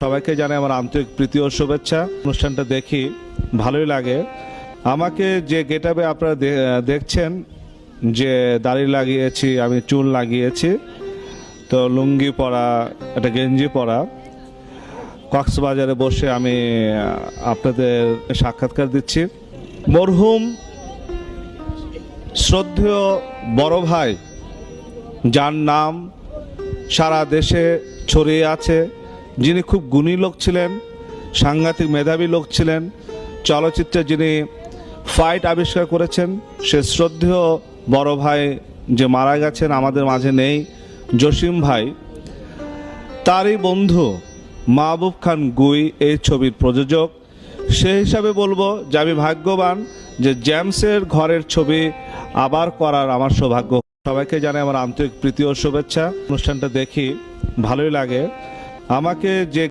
সবাইকে জানাই আমার আন্তরিক প্রীতি ও শুভেচ্ছা। অনুষ্ঠানটা দেখি, ভালোই লাগে। আমাকে যে গেটআপে আপনারা দেখছেন, যে দাড়ি লাগিয়েছি, আমি চুল লাগিয়েছি, তো লুঙ্গি পরা, একটা গেঞ্জি পরা, কক্সবাজারে বসে আমি আপনাদের সাক্ষাৎকার দিচ্ছি। মরহুম শ্রদ্ধেয় বড় ভাই, যার নাম সারা দেশে ছড়িয়ে আছে, যিনি খুব গুণী লোক ছিলেন, সাংঘাতিক মেধাবী লোক ছিলেন, চলচ্চিত্রে যিনি ফাইট আবিষ্কার করেছেন, সে শ্রদ্ধেয় বড় ভাই যে মারা গেছেন, আমাদের মাঝে নেই, জসিম ভাই, তারই বন্ধু মাহবুব খান গুই এই ছবির প্রযোজক। সে হিসাবে বলবো যে আমি ভাগ্যবান যে জেমসের ঘরের ছবি আবার করার আমার সৌভাগ্য। সবাইকে জানাই আমার আন্তরিক প্রীতি ও শুভেচ্ছা। অনুষ্ঠানটা দেখি, ভালোই লাগে। আমাকে যে